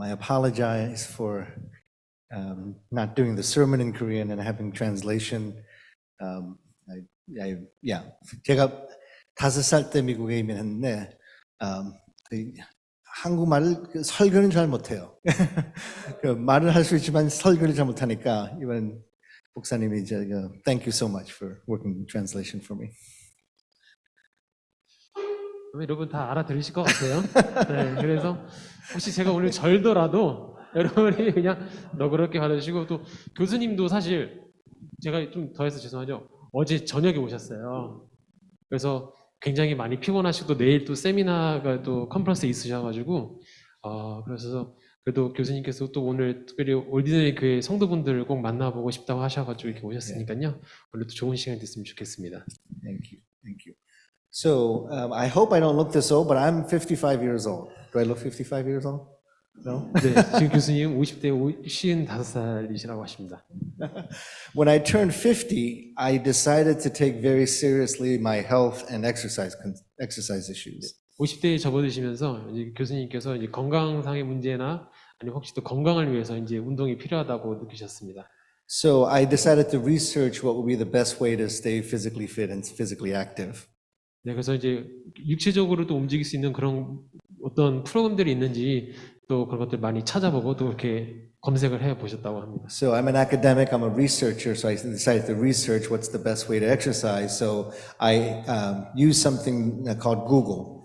I apologize for not doing the sermon in Korean and having translation. 제가 5살 때 미국에 이민했는데 한국말을 설교는 잘 못해요. 말을 할 수 있지만 설교를 잘 못하니까 이번 목사님이 thank you so much for working translation for me. 여러분 다 알아들으실 것 같아요. 네, 그래서 혹시 제가 오늘 절더라도 여러분이 그냥 너그럽게 받아주시고, 또 교수님도 사실 제가 좀 더해서 죄송하죠. 어제 저녁에 오셨어요. 그래서 굉장히 많이 피곤하시고 또 내일 또 세미나가 또 컨퍼런스 있으셔가지고 그래서 그래도 교수님께서 또 오늘 특별히 올디너리 교회 성도분들을 꼭 만나보고 싶다고 하셔가지고 이렇게 오셨으니까요. 오늘도 좋은 시간이 됐으면 좋겠습니다. Thank you, thank you. So I hope I don't look this old, but I'm 55 years old. Do I look 55 years old? No? 네, 지금 교수님 50대 55살이시라고 하십니다. When I turned 50, I decided to take very seriously my health and exercise issues. 50대에 접어드시면서 이제 교수님께서 이제 건강상의 문제나 아니면 혹시 또 건강을 위해서 이제 운동이 필요하다고 느끼셨습니다. So I decided to research what would be the best way to stay physically fit and physically active. 네, 그래서 이제 육체적으로 또 움직일 수 있는 그런 어떤 프로그램들이 있는지 또 그런 것들 많이 찾아보고 또 이렇게 검색을 해 보셨다고 합니다. So I'm an academic, I'm a researcher, so I decided to research what's the best way to exercise. So I used something called Google.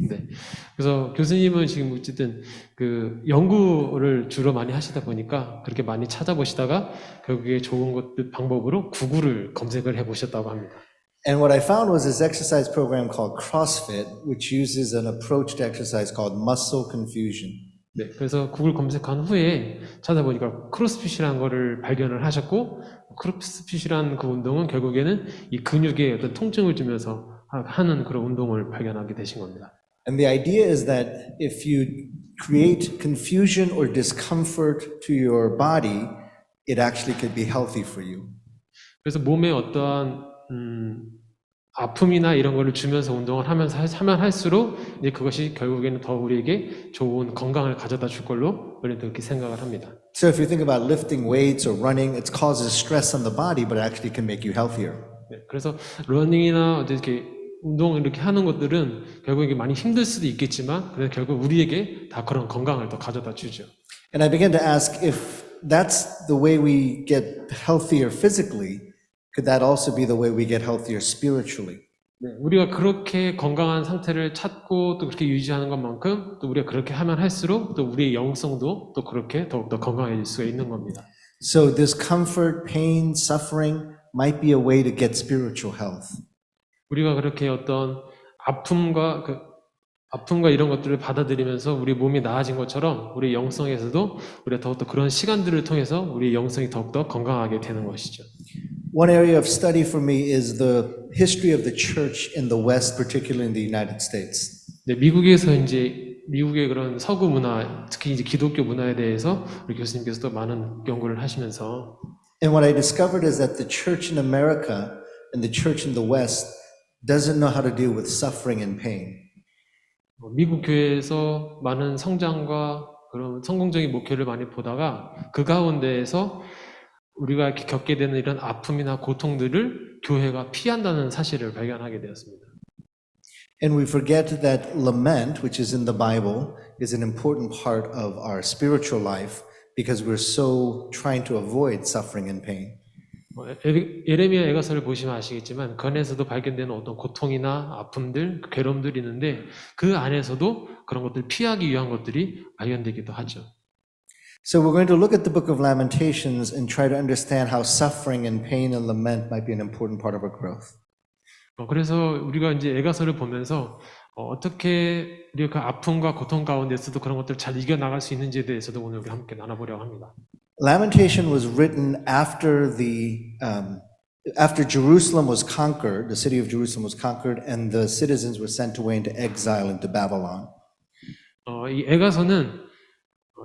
네, 그래서 교수님은 지금 어쨌든 그 연구를 주로 많이 하시다 보니까 그렇게 많이 찾아보시다가 결국에 좋은 것들 방법으로 구글을 검색을 해 보셨다고 합니다. And what I found was this exercise program called CrossFit, which uses an approach to exercise called muscle confusion. 네, 그래서 구글 검색한 후에 찾아보니까 크로스핏이라는 거를 발견을 하셨고, 크로스핏이라는 그 운동은 결국에는 이 근육에 어떤 통증을 주면서 하는 그런 운동을 발견하게 되신 겁니다. And the idea is that if you create confusion or discomfort to your body, it actually could be healthy for you. 그래서 몸에 어떠한 아픔이나 이런 거를 주면서 운동을 하면 할수록 이제 그것이 결국에는 더 우리에게 좋은 건강을 가져다 줄 걸로 우리는 그렇게 생각을 합니다. So if you think about lifting weights or running, it causes stress on the body, but it actually can make you healthier. 네, 그래서 러닝이나 이렇게 운동을 이렇게 하는 것들은 결국에 많이 힘들 수도 있겠지만, 그래서 결국 우리에게 다 그런 건강을 더 가져다 주죠. And I began to ask if that's the way we get healthier physically, could that also be the way we get healthier spiritually? 네, 우리가 그렇게 건강한 상태를 찾고 또 그렇게 유지하는 것만큼 또 우리가 그렇게 하면 할수록 또 우리의 영성도 또 그렇게 더욱더 건강해질 수가 있는 겁니다. So this comfort, pain, suffering might be a way to get spiritual health. 우리가 그렇게 어떤 아픔과 이런 것들을 받아들이면서 우리 몸이 나아진 것처럼 우리 영성에서도 우리가 더욱더 그런 시간들을 통해서 우리 영성이 더욱더 건강하게 되는 것이죠. One area of study for me is the history of the church in the West, particularly in the United States. 네, 미국의 그런 서구 문화, 특히 이제 기독교 문화에 대해서 우리 교수님께서 또 많은 연구를 하시면서 And what I discovered is that the church in America and the church in the West doesn't know how to deal with suffering and pain. 미국 교회에서 많은 성장과 그런 성공적인 목표를 많이 보다가 그 가운데에서 우리가 이렇게 겪게 되는 이런 아픔이나 고통들을 교회가 피한다는 사실을 발견하게 되었습니다. And we forget that lament, which is in the Bible, is an important part of our spiritual life because we're so trying to avoid suffering and pain. 예레미야 애가서를 보시면 아시겠지만 그 안에서도 발견되는 어떤 고통이나 아픔들, 괴로움들이 있는데 그 안에서도 그런 것들을 피하기 위한 것들이 발견되기도 하죠. So we're going to look at the book of Lamentations and try to understand how suffering and pain and lament might be an important part of our growth. 그래서 우리가 이제 애가서를 보면서 어떻게 우리가 아픔과 고통 가운데서도 그런 것들을 잘 이겨나갈 수 있는지에 대해서도 오늘 우리 함께 나눠보려고 합니다. Lamentation was written after Jerusalem was conquered, the city of Jerusalem was conquered, and the citizens were sent away into exile into Babylon. 이 애가서는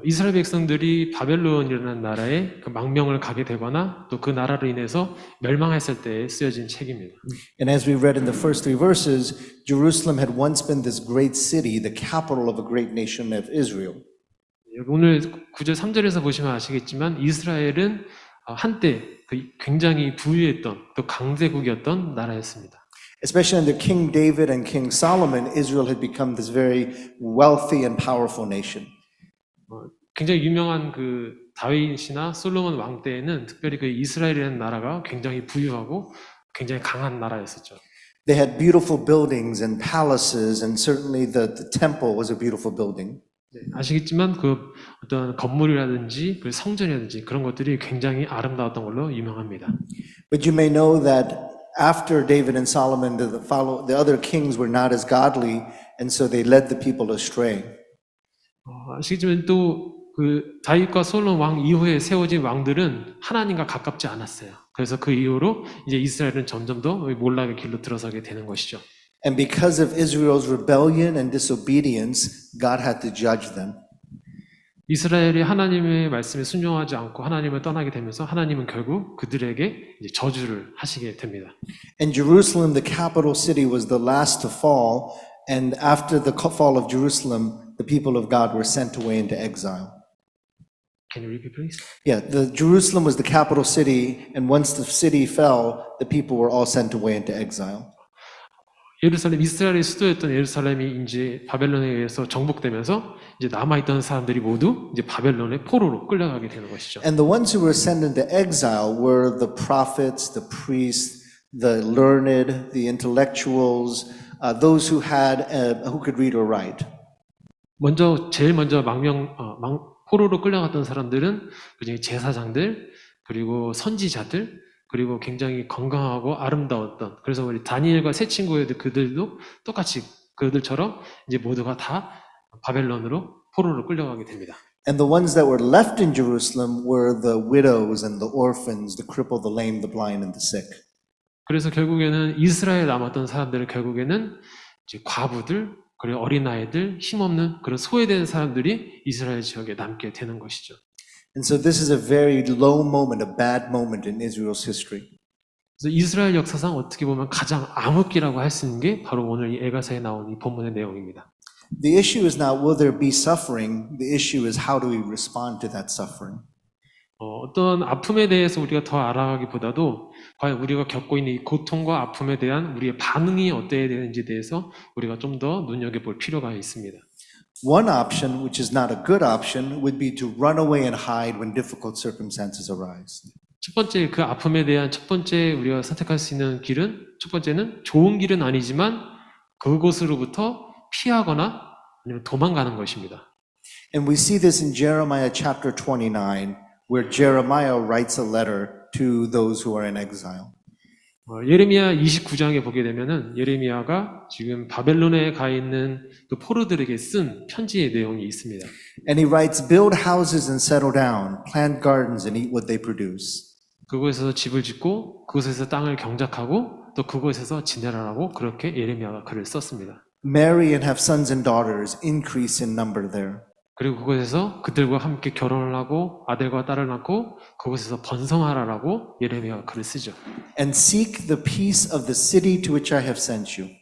이스라엘 백성들이 바벨론이라는 나라에 그 망명을 가게 되거나 또 그 나라로 인해서 멸망했을 때 쓰여진 책입니다. And as we read in the first 3 verses, Jerusalem had once been this great city, the capital of a great nation of Israel. 여기 오늘 9절 3절에서 보시면 아시겠지만 이스라엘은 한때 굉장히 부유했던 또 강대국이었던 나라였습니다. Especially under King David and King Solomon, Israel had become this very wealthy and powerful nation. 굉장히 유명한 그 다윗이나 솔로몬 왕 때에는 특별히 그 이스라엘이라는 나라가 굉장히 부유하고 굉장히 강한 나라였었죠. They had beautiful buildings and palaces, and certainly the temple was a beautiful building. 네, 아시겠지만 그 어떤 건물이라든지 그 성전이라든지 그런 것들이 굉장히 아름다웠던 걸로 유명합니다. But you may know that after David and Solomon, the other kings were not as godly, and so they led the people astray. 아시겠지만 또 그 다윗과 솔로몬 왕 이후에 세워진 왕들은 하나님과 가깝지 않았어요. 그래서 그 이후로 이제 이스라엘은 점점 더 몰락의 길로 들어서게 되는 것이죠. And because of Israel's rebellion and disobedience, God had to judge them. 이스라엘이 하나님의 말씀에 순종하지 않고 하나님을 떠나게 되면서 하나님은 결국 그들에게 이제 저주를 하시게 됩니다. And Jerusalem, the capital city, was the last to fall. And after the fall of Jerusalem, the people of God were sent away into exile. Can you repeat, please? Yeah, Jerusalem was the capital city, and once the city fell, the people were all sent away into exile. 예루살렘, 이스라엘의 수도였던 예루살렘이 이제 바벨론에 의해서 정복되면서 이제 남아있던 사람들이 모두 이제 바벨론의 포로로 끌려가게 되는 것이죠. And the ones who were sent into exile were the prophets, the priests, the learned, the intellectuals, those who could read or write. 제일 먼저 포로로 끌려갔던 사람들은 그중에 제사장들, 그리고 선지자들, 그리고 굉장히 건강하고 아름다웠던, 그래서 우리 다니엘과 세 친구들 그들도 똑같이 그들처럼 이제 모두가 다 바벨론으로 포로로 끌려가게 됩니다. And the ones that were left in Jerusalem were the widows and the orphans, the crippled, the lame, the blind, and the sick. 그래서 결국에는 이스라엘 남았던 사람들은 결국에는 이제 과부들, 그리고 어린아이들, 힘없는 그런 소외된 사람들이 이스라엘 지역에 남게 되는 것이죠. And so this is a very low moment, a bad moment in Israel's history. 그래서 이스라엘 역사상 어떻게 보면 가장 암흑기라고 할 수 있는 게 바로 오늘 이 에가서에 나온 이 본문의 내용입니다. The issue is not will there be suffering, the issue is how do we respond to that suffering. 어떤 아픔에 대해서 우리가 더 알아가기보다도 과연 우리가 겪고 있는 이 고통과 아픔에 대한 우리의 반응이 어때야 되는지에 대해서 우리가 좀 더 눈여겨볼 필요가 있습니다. One option, which is not a good option, would be to run away and hide when difficult circumstances arise. 첫 번째 그 아픔에 대한 첫 번째 우리가 선택할 수 있는 길은 첫 번째는 좋은 길은 아니지만 그곳으로부터 피하거나 아니면 도망가는 것입니다. And we see this in Jeremiah chapter 29, where Jeremiah writes a letter to those who are in exile. 예레미야 29장에 보게 되면은 예레미야가 지금 바벨론에 가 있는 그 포로들에게 쓴 편지의 내용이 있습니다. And he writes, build houses and settle down, plant gardens and eat what they produce. 그곳에서 집을 짓고 그곳에서 땅을 경작하고 또 그곳에서 지내라라고 그렇게 예레미야가 글을 썼습니다. Marry and have sons and daughters, increase in number there. 그리고 그곳에서 그들과 함께 결혼을 하고 아들과 딸을 낳고 그곳에서 번성하라라고 예레미야가 글을 쓰죠. And seek the peace of the city to which I have sent you.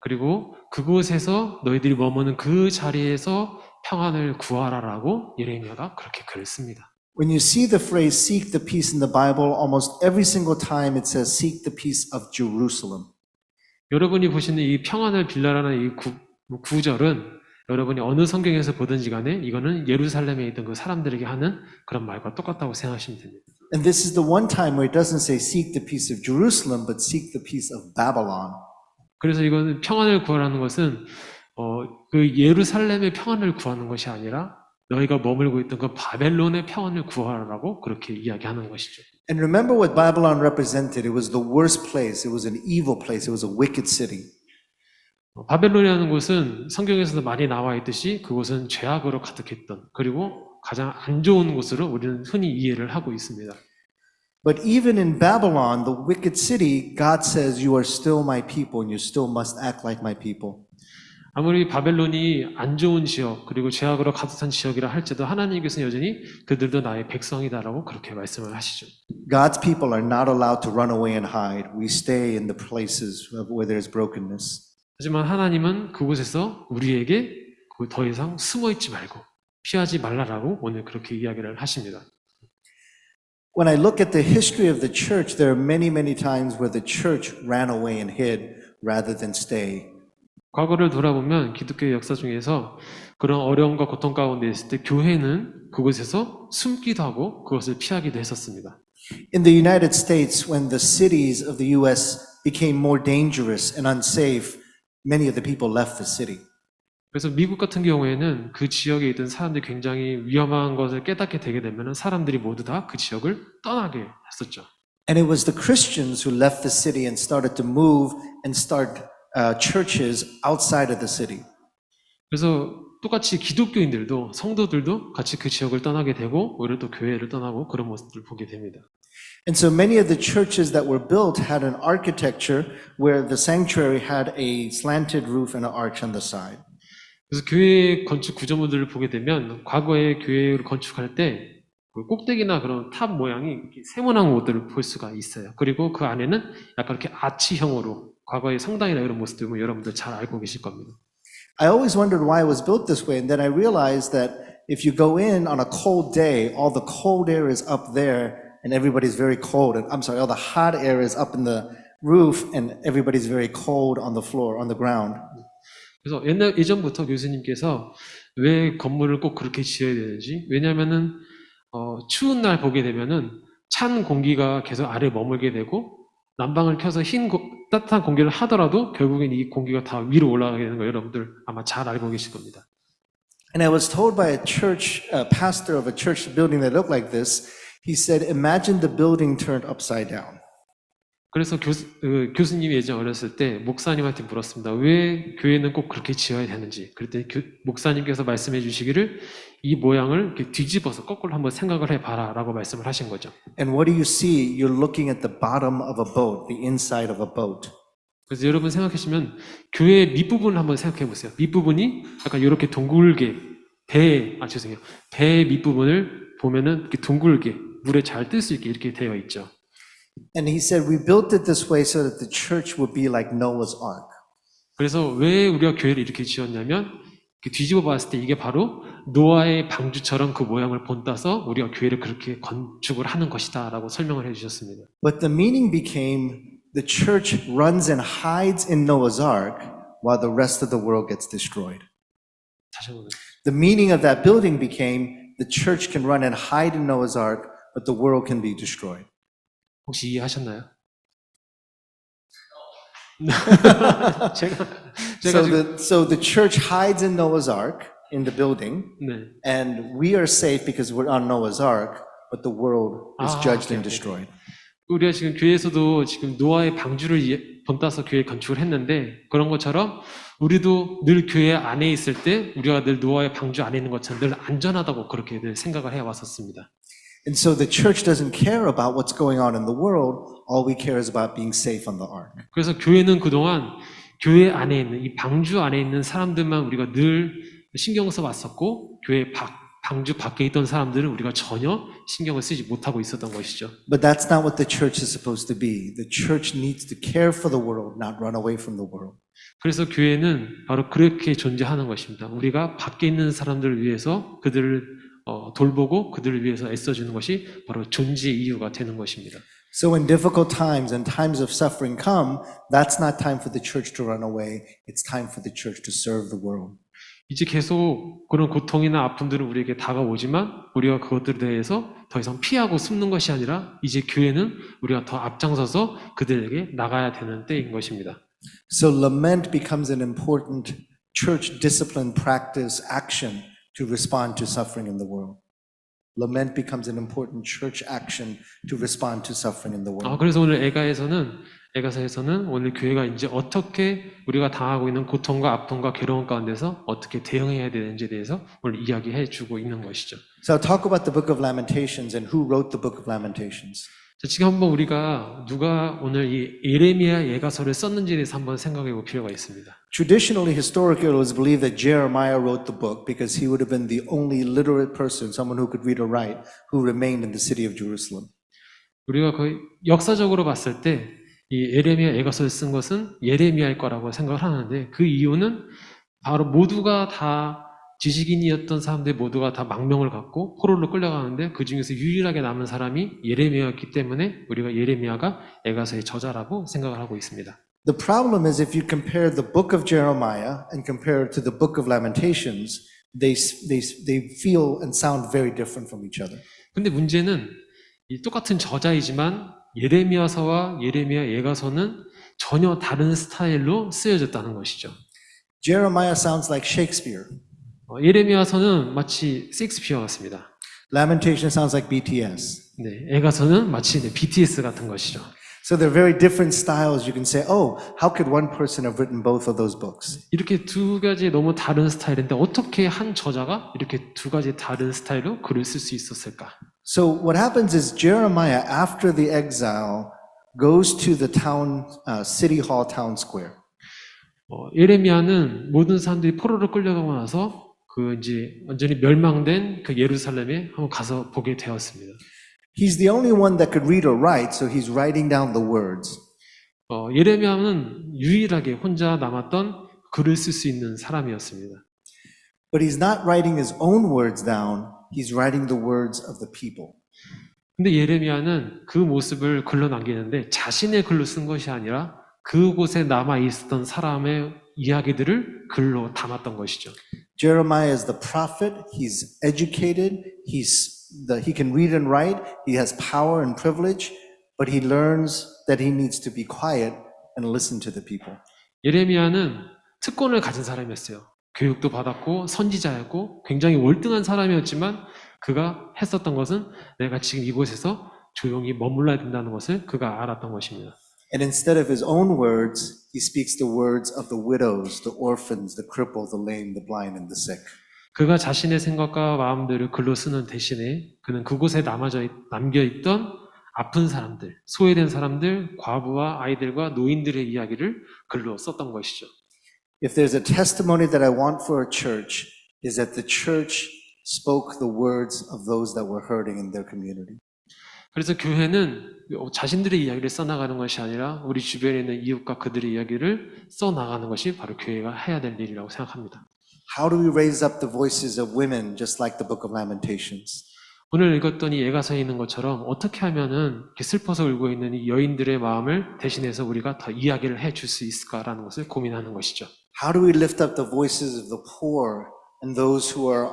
그리고 그곳에서 너희들이 머무는 그 자리에서 평안을 구하라라고 예레미야가 그렇게 글을 씁니다. When you see the phrase seek the peace in the Bible, almost every single time it says seek the peace of Jerusalem. 여러분이 보시는 이 평안을 빌라라는 이 구절은 여러분이 어느 성경에서 보든지 간에 이거는 예루살렘에 있던 그 사람들에게 하는 그런 말과 똑같다고 생각하시면 됩니다. And this is the one time where it doesn't say seek the peace of Jerusalem, but seek the peace of Babylon. 그래서 이거는 평안을 구하라는 것은 그 예루살렘의 평안을 구하는 것이 아니라 너희가 머물고 있던 그 바벨론의 평안을 구하라고 그렇게 이야기하는 것이죠. And remember what Babylon represented. It was the worst place. It was an evil place. It was a wicked city. 바벨론이라는 곳은 성경에서도 많이 나와 있듯이 그곳은 죄악으로 가득했던 그리고 가장 안 좋은 곳으로 우리는 흔히 이해를 하고 있습니다. But even in Babylon, the wicked city, God says, you are still my people and you still must act like my people. 아무리 바벨론이 안 좋은 지역 그리고 죄악으로 가득한 지역이라 할지라도 하나님께서는 여전히 그들도 나의 백성이다라고 그렇게 말씀을 하시죠. God's people are not allowed to run away and hide. We stay in the places where there is brokenness. 하지만 하나님은 그곳에서 우리에게 더 이상 숨어 있지 말고 피하지 말라라고 오늘 그렇게 이야기를 하십니다. When I look at the history of the church, there are many, many times where the church ran away and hid rather than stay. 과거를 돌아보면 기독교의 역사 중에서 그런 어려움과 고통 가운데 있을 때 교회는 그곳에서 숨기도 하고 그것을 피하기도 했었습니다. In the United States, when the cities of the U.S. became more dangerous and unsafe, many of the people left the city. 그래서 미국 같은 경우에는 그 지역에 있던 사람들이 굉장히 위험한 것을 깨닫게 되게 되면 사람들이 모두 다 그 지역을 떠나게 했었죠. And it was the Christians who left the city and started to move and start churches outside of the city. 그래서 똑같이 기독교인들도 성도들도 같이 그 지역을 떠나게 되고 오히려 또 교회를 떠나고 그런 모습들을 보게 됩니다. And so many of the churches that were built had an architecture where the sanctuary had a slanted roof and an arch on the side. 그래서 교회 건축 구조물들을 보게 되면 과거에 교회를 건축할 때 그 꼭대기나 그런 탑 모양이 이렇게 세모난 것들을 볼 수가 있어요. 그리고 그 안에는 약간 이렇게 아치형으로 과거의 성당이나 이런 모습들 보면 여러분들 잘 알고 계실 겁니다. I always wondered why it was built this way, and then I realized that if you go in on a cold day, all the cold air is up there and everybody's very cold. And I'm sorry, all the hot air is up in the roof and everybody's very cold on the floor, on the ground. 그래서 예전부터 교수님께서 왜 건물을 꼭 그렇게 지어야 되는지, 왜냐면은 추운 날 보게 되면은 찬 공기가 계속 아래에 머물게 되고 난방을 켜서 따뜻한 공기를 하더라도 결국엔 이 공기가 다 위로 올라가게 되는 거 여러분들 아마 잘 알고 계실 겁니다. And I was told by a church pastor of a church building that looked like this. He said, "Imagine the building turned upside down." 그래서 교수님이 예전 어렸을 때 목사님한테 물었습니다. 왜 교회는 꼭 그렇게 지어야 되는지. 그랬더니 목사님께서 말씀해 주시기를 이 모양을 이렇게 뒤집어서 거꾸로 한번 생각을 해봐라 라고 말씀을 하신 거죠. And what do you see? You're looking at the bottom of a boat, the inside of a boat. 그래서 여러분 생각하시면 교회의 밑부분을 한번 생각해 보세요. 밑부분이 약간 이렇게 둥글게 배 밑부분을 보면은 이렇게 둥글게 물에 잘 뜰 수 있게 이렇게 되어 있죠. And he said, we built it this way so that the church would be like Noah's Ark. 그래서 왜 우리가 교회를 이렇게 지었냐면 이렇게 뒤집어 봤을 때 이게 바로 노아의 방주처럼 그 모양을 본따서 우리가 교회를 그렇게 건축을 하는 것이다 라고 설명을 해주셨습니다. But the meaning became the church runs and hides in Noah's Ark while the rest of the world gets destroyed. 다시 한번. The meaning of that building became the church can run and hide in Noah's Ark, but the world can be destroyed. 혹시 이해하셨나요? So the church hides in Noah's Ark in the building, 네. and we are safe because we're on Noah's Ark, but the world is judged and destroyed. 우리가 지금 교회에서도 지금 노아의 방주를 본따서 교회 건축을 했는데 그런 것처럼 우리도 늘 교회 안에 있을 때 우리가 늘 노아의 방주 안에 있는 것처럼 늘 안전하다고 그렇게 늘 생각을 해왔었습니다. And so the church doesn't care about what's going on in the world. All we care is about being safe on the ark. 그래서 교회는 그동안 교회 안에 있는 이 방주 안에 있는 사람들만 우리가 늘 신경 써왔었고 교회 방주 밖에 있던 사람들은 우리가 전혀 신경을 쓰지 못하고 있었던 것이죠. But that's not what the church is supposed to be. The church needs to care for the world, not run away from the world. 그래서 교회는 바로 그렇게 존재하는 것입니다. 우리가 밖에 있는 사람들을 위해서 그들을 돌보고 그들을 위해서 애써주는 것이 바로 존재의 이유가 되는 것입니다. So when difficult times and times of suffering come, that's not time for the church to run away. It's time for the church to serve the world. 이제 계속 그런 고통이나 아픔들은 우리에게 다가오지만 우리가 그것들에 대해서 더 이상 피하고 숨는 것이 아니라 이제 교회는 우리가 더 앞장서서 그들에게 나가야 되는 때인 것입니다. So lament becomes an important church discipline practice action to respond to suffering in the world. Lament becomes an important church action to respond to suffering in the world. 그래서 오늘 에가서에서는 오늘 교회가 이제 어떻게 우리가 당하고 있는 고통과 아픔과 괴로움 가운데서 어떻게 대응해야 되는지에 대해서 오늘 이야기해 주고 있는 것이죠. So I'll talk about the book of Lamentations and who wrote the book of Lamentations. 자, 지금 한번 우리가 누가 오늘 이 예레미야 예가서를 썼는지에 대해서 한번 생각해 볼 필요가 있습니다. Traditionally, historically, it was believed that Jeremiah wrote the book because he would have been the only literate person, someone who could read or write, who remained in the city of Jerusalem. 우리가 거의 역사적으로 봤을 때 이 예레미야 예가서를 쓴 것은 예레미야일 거라고 생각을 하는데 그 이유는 바로 모두가 다 지식인이었던 사람들 모두가 다 망명을 갖고 포로로 끌려가는데 그 중에서 유일하게 남은 사람이 예레미야였기 때문에 우리가 예레미야가 에가서의 저자라고 생각을 하고 있습니다. The problem is if you compare the book of Jeremiah and compare it to the book of Lamentations, they feel and sound very different from each other. 근데 문제는 이 똑같은 저자이지만 예레미야서와 예레미야 에가서는 전혀 다른 스타일로 쓰여졌다는 것이죠. Jeremiah sounds like Shakespeare. 예레미야서는 마치 셰익스피어 같습니다. Lamentation sounds like BTS. 네, 에가서는 마치 BTS 같은 것이죠. So they're very different styles. You can say, oh, how could one person have written both of those books? 이렇게 두 가지 너무 다른 스타일인데 어떻게 한 저자가 이렇게 두 가지 다른 스타일로 글을 쓸 수 있었을까? So what happens is Jeremiah, after the exile, goes to the town, city hall town square. 예레미야는 모든 사람들이 포로로 끌려가고 나서 그 이제 완전히 멸망된 그 예루살렘에 한번 가서 보게 되었습니다. He's the only one that could read or write, so he's writing down the words. 예레미야는 유일하게 혼자 남았던 글을 쓸 수 있는 사람이었습니다. But he's not writing his own words down, he's writing the words of the people. 근데 예레미야는 그 모습을 글로 남기는데 자신의 글로 쓴 것이 아니라 그곳에 남아 있었던 사람의 이야기들을 글로 담았던 것이죠. Jeremiah is the prophet, he's educated, he can read and write, he has power and privilege, but he learns that he needs to be quiet and listen to the people. 예레미야는 특권을 가진 사람이었어요. 교육도 받았고 선지자였고 굉장히 월등한 사람이었지만 그가 했었던 것은 내가 지금 이곳에서 조용히 머물러야 된다는 것을 그가 알았던 것입니다. And instead of his own words, he speaks the words of the widows, the orphans, the crippled, the lame, the blind, and the sick. 그가 자신의 생각과 마음들을 글로 쓰는 대신에 그는 그곳에 남겨있던 아픈 사람들, 소외된 사람들, 과부와 아이들과 노인들의 이야기를 글로 썼던 것이죠. If there's a testimony that I want for a church, is that the church spoke the words of those that were hurting in their community. 그래서 교회는 자신들의 이야기를 써나가는 것이 아니라 우리 주변에 있는 이웃과 그들의 이야기를 써나가는 것이 바로 교회가 해야 될 일이라고 생각합니다. How do we raise up the voices of women just like the book of Lamentations? 오늘 읽었던 이 예가서에 있는 것처럼 어떻게 하면은 이렇게 슬퍼서 울고 있는 이 여인들의 마음을 대신해서 우리가 더 이야기를 해줄 수 있을까라는 것을 고민하는 것이죠. How do we lift up the voices of the poor and those who are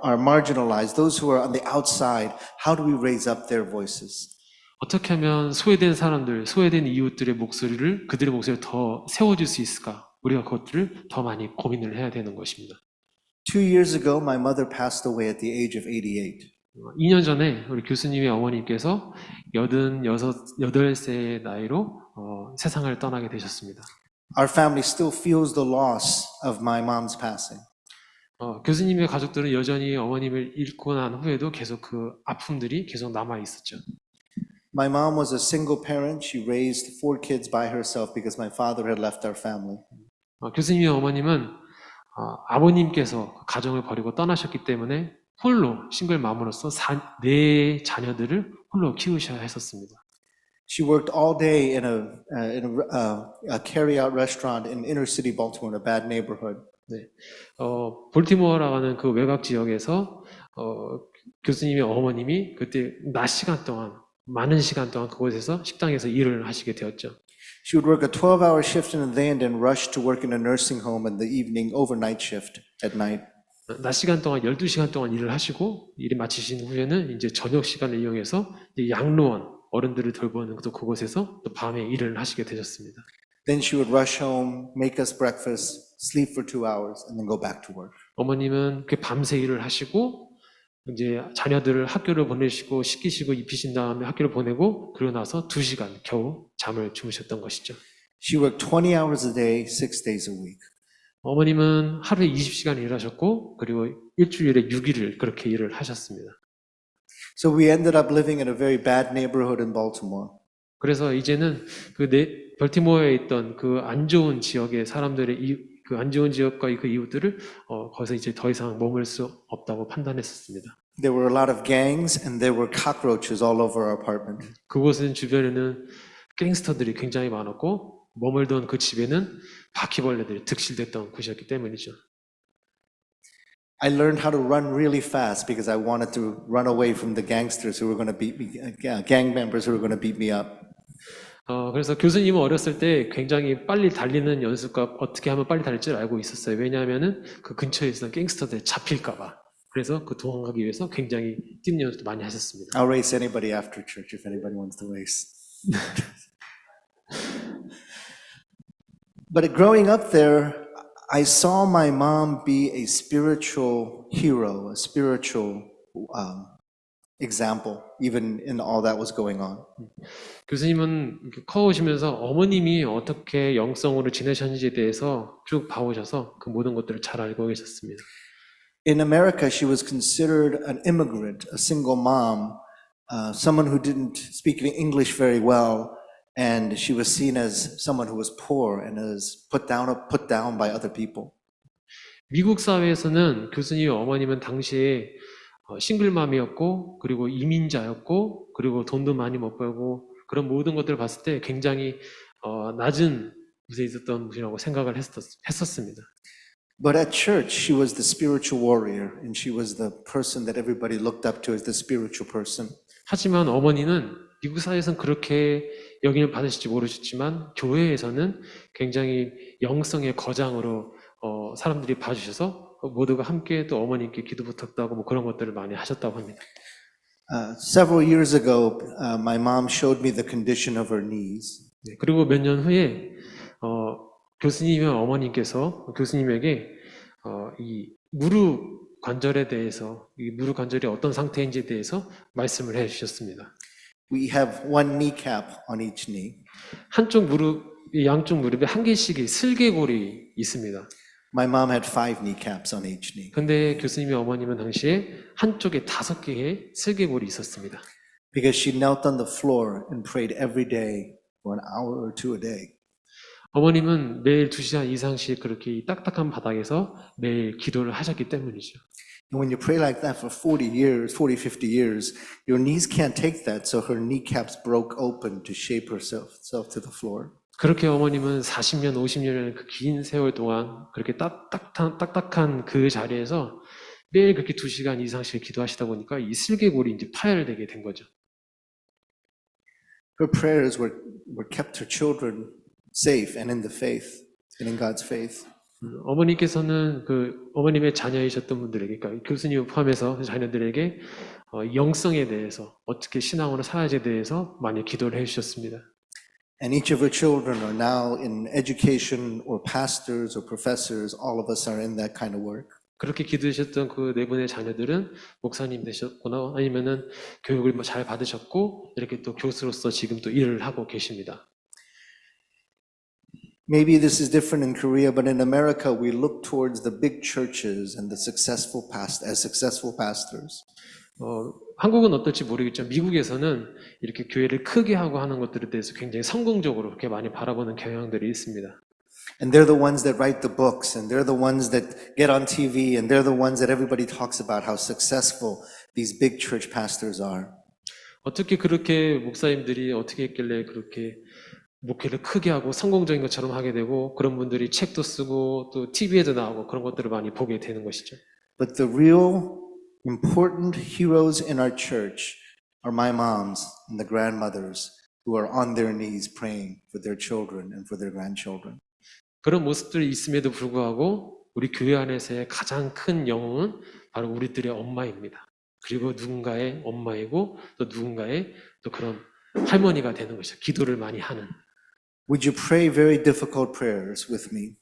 are marginalized, those who are on the outside? How do we raise up their voices? 어떻게 하면 소외된 사람들, 소외된 이웃들의 목소리를 그들의 목소리를 더 세워줄 수 있을까? 우리가 그것들을 더 많이 고민을 해야 되는 것입니다. 2 years ago, my mother passed away at the age of 88. 2년 전에 우리 교수님의 어머니께서 88세의 나이로 세상을 떠나게 되셨습니다. Our family still feels the loss of my mom's passing. 교수님의 가족들은 여전히 어머님을 잃고 난 후에도 계속 그 아픔들이 계속 남아 있었죠. My mom was a single parent. She raised 4 kids by herself because my father had left our family. 교수님의 어머님은 아버님께서 가정을 버리고 떠나셨기 때문에 홀로 싱글맘으로서 4 자녀들을 홀로 키우셔야 했었습니다. She worked all day in a carry-out restaurant in inner city Baltimore, in a bad neighborhood. 네, 볼티모어라고 하는 그 외곽 지역에서 교수님의 어머님이 그때 많은 시간 동안 그곳에서 식당에서 일을 하시게 되었죠. She would work a 12-hour shift in the day and then rush to work in a nursing home in the evening, overnight shift at night. 낮 시간 동안 12시간 동안 일을 하시고 일을 마치신 후에는 이제 저녁 시간을 이용해서 이제 양로원 어른들을 돌보는 그곳에서 또 밤에 일을 하시게 되셨습니다. Then she would rush home, make us breakfast, sleep for 2 hours, and then go back to work. 어머님은 그 밤새 일을 하시고 이제 자녀들을 학교를 보내시고 씻기시고 입히신 다음에 학교를 보내고 그러고 나서 2시간 겨우 잠을 주무셨던 것이죠. She worked 20 hours a day, 6 days a week. 어머님은 하루에 20시간 일하셨고 그리고 일주일에 6일을 그렇게 일을 하셨습니다. So we ended up living in a very bad neighborhood in Baltimore. 그래서 이제는 벌티모어에 있던 그 안 좋은 지역의 사람들의 그 안 좋은 지역과 그 이웃들을 거기서 이제 더 이상 머물 수 없다고 판단했었습니다. There were a lot of gangs and there were cockroaches all over our apartment. 그곳은 주변에는 갱스터들이 굉장히 많았고 머물던 그 집에는 바퀴벌레들이 득실됐던 곳이었기 때문이죠. I learned how to run really fast because I wanted to run away from the gangsters who were going to beat me, gang members who were going to beat me up. 그래서 교수님은 어렸을 때 굉장히 빨리 달리는 연습과 어떻게 하면 빨리 달릴 줄 알고 있었어요. 왜냐하면은 그 근처에 있는 갱스터들 잡힐까봐. 그래서 그 도망가기 위해서 굉장히 뛰는 연습도 많이 하셨습니다. I'll race anybody after church if anybody wants to race. But growing up there, I saw my mom be a spiritual hero, a spiritual example, even in all that was going on. 교수님은 이렇게 커오시면서 어머님이 어떻게 영성으로 지내셨는지에 대해서 쭉 봐오셔서 그 모든 것들을 잘 알고 계셨습니다. In America, she was considered an immigrant, a single mom, someone who didn't speak English very well, and she was seen as someone who was poor and as put down by other people. 미국 사회에서는 교수님 어머님은 당시에 싱글맘이었고 그리고 이민자였고 그리고 돈도 많이 못 벌고 그런 모든 것들을 봤을 때 굉장히 낮은 곳에 있었던 분이라고 생각을 했었습니다. But at church, she was the spiritual warrior, and she was the person that everybody looked up to as the spiritual person. 하지만 어머니는 미국 사회에서는 그렇게 영향을 받으실지 모르셨지만 교회에서는 굉장히 영성의 거장으로 사람들이 봐주셔서 모두가 함께 또 어머님께 기도 부탁도 하고 뭐 그런 것들을 많이 하셨다고 합니다. Several years ago, my mom showed me the condition of her knees. 네, 그리고 몇 년 후에 교수님의 어머님께서 교수님에게 이 무릎 관절에 대해서 이 무릎 관절이 어떤 상태인지에 대해서 말씀을 해주셨습니다. We have one kneecap on each knee. 한쪽 무릎, 양쪽 무릎에 한 개씩의 슬개골이 있습니다. My mom had 5 kneecaps on each knee. 근데 교수님의 어머님은 당시에 한쪽에 5개의 슬개골이 있었습니다. Because she knelt on the floor and prayed every day for an hour or two a day. 어머님은 매일 2시간 이상씩 그렇게 이 딱딱한 바닥에서 매일 기도를 하셨기 때문이죠. And when you pray like that for 40 years, 40, 50 years, your knees can't take that, so her kneecaps broke open to shape herself to the floor. 그렇게 어머님은 40년, 50년의 그 긴 세월 동안 그렇게 딱딱한 그 자리에서 매일 그렇게 2시간 이상씩 기도하시다 보니까 이 슬개골이 이제 파열되게 된 거죠. Her prayers were kept her children safe and in the faith, and in God's faith. 어머니께서는 그 어머님의 자녀이셨던 분들에게, 그러니까 교수님 포함해서 자녀들에게 영성에 대해서 어떻게 신앙으로 살아야지에 대해서 많이 기도를 해주셨습니다. And each of her children are now in education or pastors or professors. All of us are in that kind of work. 그렇게 기도하셨던 그 네 분의 자녀들은 목사님 되셨거나 아니면은 교육을 잘 받으셨고 이렇게 또 교수로서 지금 또 일을 하고 계십니다. Maybe this is different in Korea, but in America we look towards the big churches and the successful pastors. 한국은 어떨지 모르겠지만 미국에서는 이렇게 교회를 크게 하고 하는 것들에 대해서 굉장히 성공적으로 그렇게 많이 바라보는 경향들이 있습니다. And they're the ones that write the books, and they're the ones that get on TV, and they're the ones that everybody talks about how successful these big church pastors are. 어떻게 그렇게 목사님들이 어떻게 했길래 그렇게 목회를 크게 하고 성공적인 것처럼 하게 되고 그런 분들이 책도 쓰고 또 TV에도 나오고 그런 것들을 많이 보게 되는 것이죠. But the real important heroes in our church are my moms and the grandmothers who are on their knees praying for their children and for their grandchildren. 그런 모습들이 있음에도 불구하고 우리 교회 안에서의 가장 큰 영웅은 바로 우리들의 엄마입니다. 그리고 누군가의 엄마이고 또 누군가의 또 그런 할머니가 되는 것이죠. 기도를 많이 하는. Would you pray very difficult prayers with me?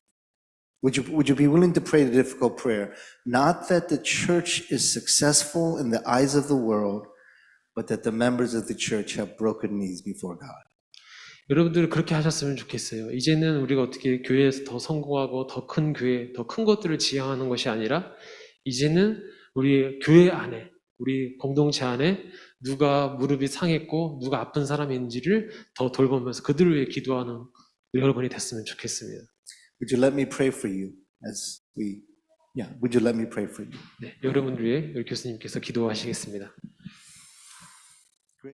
Would you be willing to pray the difficult prayer? Not that the church is successful in the eyes of the world, but that the members of the church have broken knees before God. 여러분들 그렇게 하셨으면 좋겠어요. 이제는 우리가 어떻게 교회에서 더 성공하고 더 큰 교회, 더 큰 것들을 지향하는 것이 아니라 이제는 우리 교회 안에, 우리 공동체 안에 누가 무릎이 상했고 누가 아픈 사람이 있는지를 더 돌보면서 그들을 위해 기도하는 여러분이 됐으면 좋겠습니다. Would you let me pray for you would you let me pray for you? 네, 여러분을 위해 우리 교수님께서 기도하시겠습니다.